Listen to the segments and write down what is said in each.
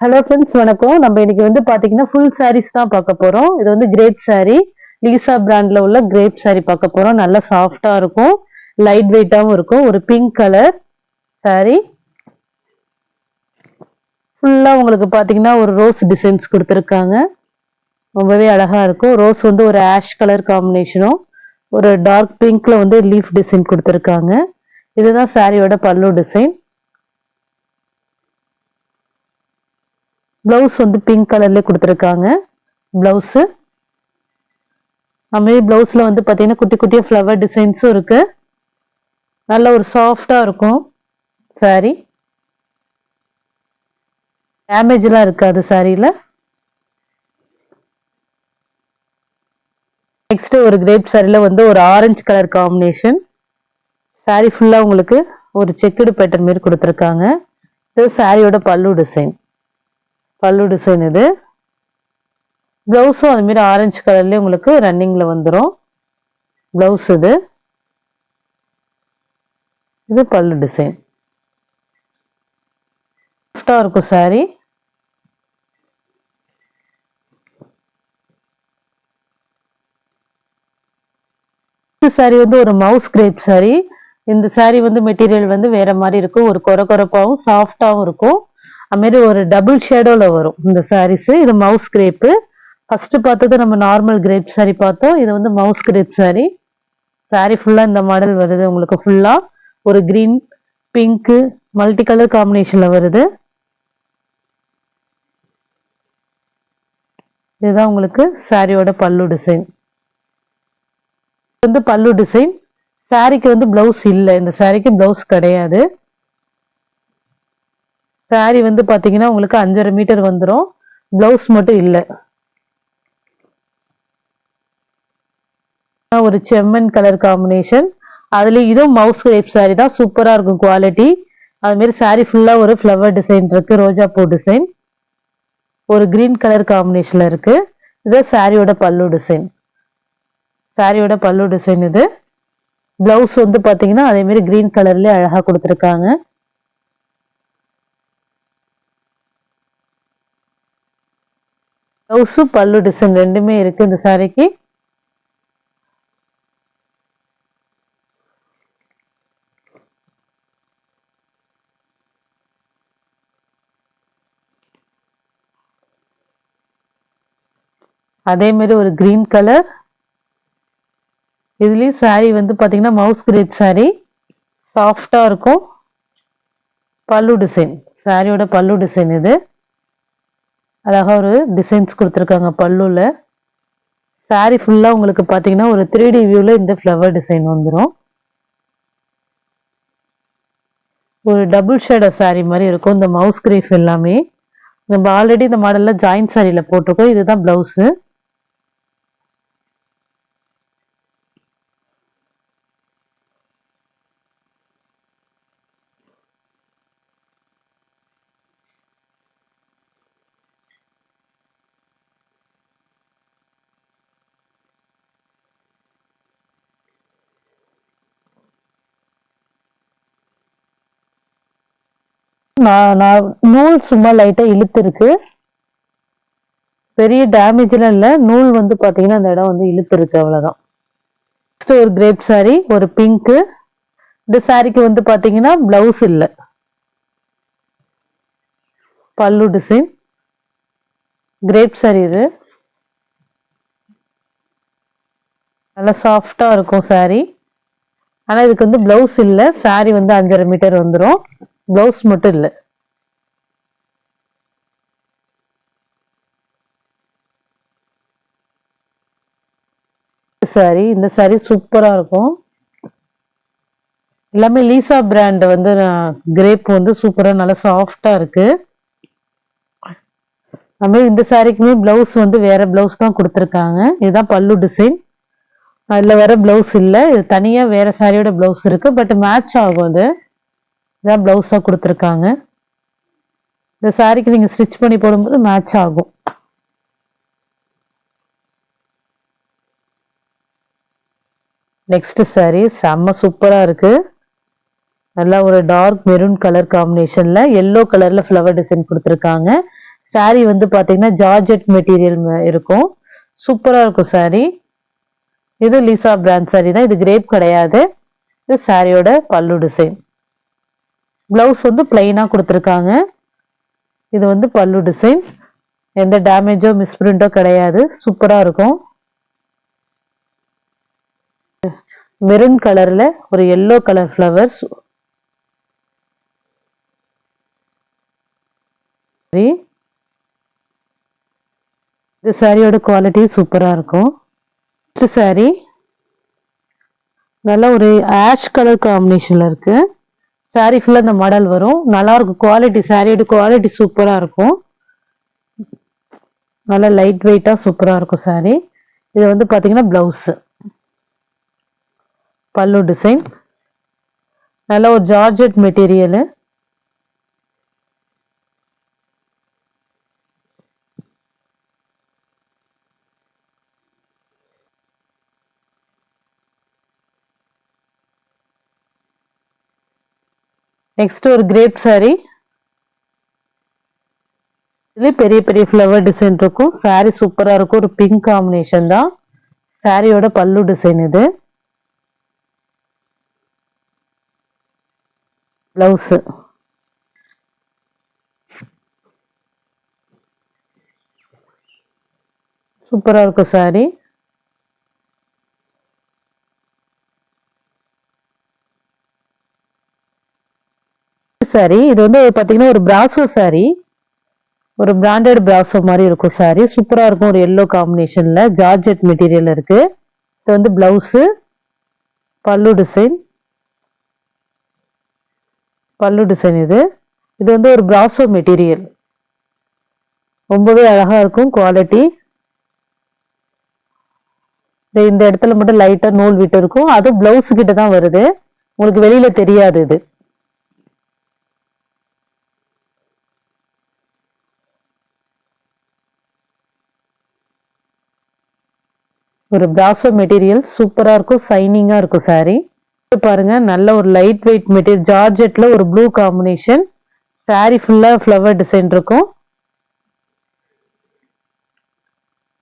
Hello friends, வணக்கம். நம்ம இன்னைக்கு வந்து பாத்தீங்கன்னா ஃபுல் சாரீஸ் தான் பார்க்க போறோம். இது வந்து கிரேப் சாரி, லீசா பிராண்ட்ல உள்ள கிரேப் சாரி பார்க்க போறோம். நல்லா சாஃப்டா இருக்கும், லைட் வெயிட்டாவும் இருக்கும். ஒரு பிங்க் கலர் சாரி. ஃபுல்லா உங்களுக்கு பாத்தீங்கன்னா ஒரு ரோஸ் டிசைன்ஸ் கொடுத்துருக்காங்க. ரொம்பவே அழகா இருக்கும். ரோஸ் வந்து ஒரு ஆஷ் கலர் காம்பினேஷனும் ஒரு டார்க் பிங்க்ல வந்து லீஃப் டிசைன் கொடுத்துருக்காங்க. இதுதான் சாரியோட பல்லு டிசைன். பிளவுஸ் வந்து பிங்க் கலர்ல கொடுத்துருக்காங்க. பிளவுஸ் அதுமாரி பிளவுஸ்ல வந்து பாத்தீங்கன்னா குட்டி குட்டியா ஃப்ளவர் டிசைன்ஸும் இருக்கு. நல்ல ஒரு சாஃப்டா இருக்கும் சாரி. டேமேஜ் எல்லாம் இருக்காது சாரியில. நெக்ஸ்ட் ஒரு கிரேப் சாரில வந்து ஒரு ஆரஞ்சு கலர் காம்பினேஷன். சாரி ஃபுல்லா உங்களுக்கு ஒரு செக்குடு பேட்டர்ன் மாதிரி கொடுத்துருக்காங்க. இது சாரியோட பல்லு டிசைன். பல்லு டிசைன் இது. பிளவுஸும் அது மாதிரி ஆரஞ்சு கலர்லயே உங்களுக்கு ரன்னிங்ல வந்துடும். பிளவுஸ் இது. இது பல்லு டிசைன். சாஃப்டா இருக்கும் சாரி. சாரி வந்து ஒரு மவுஸ் கிரேப் சாரி. இந்த சாரி வந்து மெட்டீரியல் வந்து வேற மாதிரி இருக்கும். ஒரு கொரகொரப்பாவும் சாஃப்டாவும் இருக்கும். அதுமாரி ஒரு டபுள் ஷேடோல வரும் இந்த சாரீஸ். இது மவுஸ் கிரேப்பு. ஃபர்ஸ்ட் பார்த்தது நம்ம நார்மல் கிரேப் சாரி பார்த்தோம். இது வந்து மவுஸ் கிரேப் சாரி. சாரி ஃபுல்லா இந்த மாடல் வருது உங்களுக்கு. ஃபுல்லா ஒரு கிரீன், பிங்க், மல்டி கலர் காம்பினேஷன்ல வருது. இதுதான் உங்களுக்கு சாரியோட பல்லு டிசைன். வந்து பல்லு டிசைன். சாரிக்கு வந்து பிளவுஸ் இல்ல. இந்த சாரிக்கு பிளவுஸ் கிடையாது. சாரி வந்து பாத்தீங்கன்னா உங்களுக்கு 5.5 மீட்டர் வந்துடும். பிளவுஸ் மட்டும் இல்ல. ஒரு செம்மன் கலர் காம்பினேஷன். அதுல இதுவும் மவுஸ் கிரேப் சாரி தான். சூப்பரா இருக்கும் குவாலிட்டி. அது மாதிரி சாரி ஃபுல்லா ஒரு ஃப்ளவர் டிசைன் இருக்கு. ரோஜா பூ டிசைன் ஒரு கிரீன் கலர் காம்பினேஷன்ல இருக்கு. இது சாரியோட பல்லு டிசைன். சாரியோட பல்லு டிசைன் இது. பிளவுஸ் வந்து பாத்தீங்கன்னா அதே மாதிரி கிரீன் கலர்ல அழகா கொடுத்துருக்காங்க. பிளவுஸ் பல்லு டிசைன் ரெண்டுமே இருக்கு இந்த சாரிக்கு. அதே மாதிரி ஒரு கிரீன் கலர். இதுலயும் சாரி வந்து பாத்தீங்கன்னா மவுஸ் கிரேப் சாரி. சாஃப்டா இருக்கும். பல்லு டிசைன். சாரியோட பல்லு டிசைன் இது. அழகா ஒரு டிசைன்ஸ் கொடுத்துருக்காங்க பல்லுல. சாரி ஃபுல்லா உங்களுக்கு பாத்தீங்கன்னா ஒரு 3D வியூல இந்த ஃப்ளவர் டிசைன் வந்துடும். ஒரு டபுள் ஷேட் சாரி மாதிரி இருக்கும் இந்த மவுஸ் கிரேப் எல்லாமே. நம்ம ஆல்ரெடி இந்த மாடல்ல ஜாயிண்ட் சாரியில போட்டிருக்கோம். இதுதான் பிளவுஸ். நூல் சும்மா லைட்டா இழுத்து இருக்கு. பெரிய டேமேஜ் எல்லாம் இல்ல. நூல் வந்து பாத்தீங்கன்னா அந்த இடம் வந்து இழுத்து இருக்கு, அவ்வளவுதான். நெக்ஸ்ட் ஒரு கிரேப் சாரி, ஒரு பிங்க். இந்த சாரிக்கு வந்து பாத்தீங்கன்னா பிளவுஸ் இல்ல. பல்லு டிசைன். கிரேப் சாரி இது. நல்லா சாஃப்டா இருக்கும் சாரி. ஆனா இதுக்கு வந்து பிளவுஸ் இல்ல. சாரி வந்து 5.5 மீட்டர் வந்துடும். பிளவுஸ் மட்டும் இல்ல. சாரி, இந்த சாரி சூப்பரா இருக்கும். எல்லாமே லீசா பிராண்ட் வந்து கிரேப் வந்து சூப்பரா நல்லா சாஃப்டா இருக்கு. அதுமாதிரி இந்த சாரிக்குமே பிளவுஸ் வந்து வேற பிளவுஸ் தான் கொடுத்துருக்காங்க. இதுதான் பல்லு டிசைன். அதுல வேற பிளவுஸ் இல்ல. இது தனியா வேற சாரியோட பிளவுஸ் இருக்கு. பட் மேட்ச் ஆகும். அது இதான் பிளவுஸா கொடுத்துருக்காங்க. இந்த சாரிக்கு நீங்க ஸ்டிச் பண்ணி போடும்போது மேட்ச் ஆகும். நெக்ஸ்ட் சாரி செம்ம சூப்பரா இருக்கு. நல்லா ஒரு டார்க் மெரூன் கலர் காம்பினேஷன்ல எல்லோ கலர்ல ஃப்ளவர் டிசைன் கொடுத்துருக்காங்க. saree வந்து பாத்தீங்கன்னா ஜார்ஜெட் மெட்டீரியல் இருக்கும். சூப்பரா இருக்கும் saree. இது லிசா பிராண்ட் saree தான். இது கிரேப் கிடையாது. இது சாரியோட பல்லு டிசைன். பிளவுஸ் வந்து பிளைனா கொடுத்துருக்காங்க. இது வந்து பல்லு டிசைன். எந்த டேமேஜோ மிஸ்பிரிண்டோ கிடையாது. சூப்பரா இருக்கும். மெரூன் கலர்ல ஒரு எல்லோ கலர் ஃப்ளவர்ஸ். இந்த சாரியோட குவாலிட்டி சூப்பரா இருக்கும். சாரி நல்ல ஒரு ஆஷ் கலர் காம்பினேஷன்ல இருக்கு. சாரி ஃபுல்லா இந்த மாடல் வரும். நல்லா இருக்கும் குவாலிட்டி. சாரியோட குவாலிட்டி சூப்பரா இருக்கும். நல்ல லைட் வெயிட்டா சூப்பரா இருக்கும் சாரி. இது வந்து பாத்தீங்கன்னா பிளவுஸ், பல்லு டிசைன். நல்ல ஒரு ஜார்ஜெட் மெட்டீரியல். நெக்ஸ்ட் ஒரு கிரேப் சாரி. இதுல பெரிய பெரிய ஃப்ளவர் டிசைன் இருக்கும். சாரி சூப்பரா இருக்கும். ஒரு பிங்க் காம்பினேஷன் தான் சாரியோட பல்லு டிசைன். இது பிளவுஸ். சூப்பரா இருக்கும் சாரி. சாரி இது வந்து பாத்தீங்கன்னா ஒரு பிராசோ சாரி. ஒரு பிராண்டட் பிராசோ மாதிரி இருக்கும் சாரி. சூப்பரா இருக்கும். ஒரு எல்லோ காம்பினேஷன்ல ஜார்ஜெட் மெட்டீரியல் இருக்கு. இது வந்து பிளவுஸ், பல்லு டிசைன். பல்லு டிசைன் இது. இது வந்து ஒரு பிராசோ மெட்டீரியல். ரொம்பவே அழகா இருக்கும் குவாலிட்டி. இந்த இடத்துல மட்டும் லைட்டா நூல் விட்டு இருக்கும். அது பிளவுஸ் கிட்ட தான் வருது. உங்களுக்கு வெளியில தெரியாது. இது ஒரு பிராசோ மெட்டீரியல். சூப்பரா இருக்கும். சைனிங்கா இருக்கும் சாரி. பாருங்க நல்ல ஒரு லைட் வெயிட் மெட்டீரியல். ஜார்ஜெட்ல ஒரு ப்ளூ காம்பினேஷன். சாரி ஃபுல்லா ஃப்ளவர் டிசைன் இருக்கும்.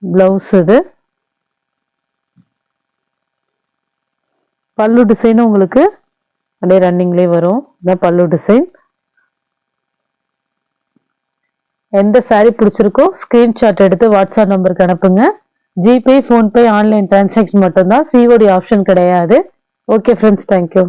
பிளவுஸ் இது. பல்லு டிசைன் உங்களுக்கு அப்படியே ரன்னிங்லேயே வரும். இதான் பல்லு டிசைன். எந்த சாரி பிடிச்சிருக்கோ ஸ்கிரீன்ஷாட் எடுத்து வாட்ஸ்அப் நம்பருக்கு அனுப்புங்க. ஜிபே, ஃபோன்பே, ஆன்லைன் டிரான்சாக்ஷன் மட்டும்தான். சிஓடி ஆப்ஷன் கிடையாது. Okay friends, thank you.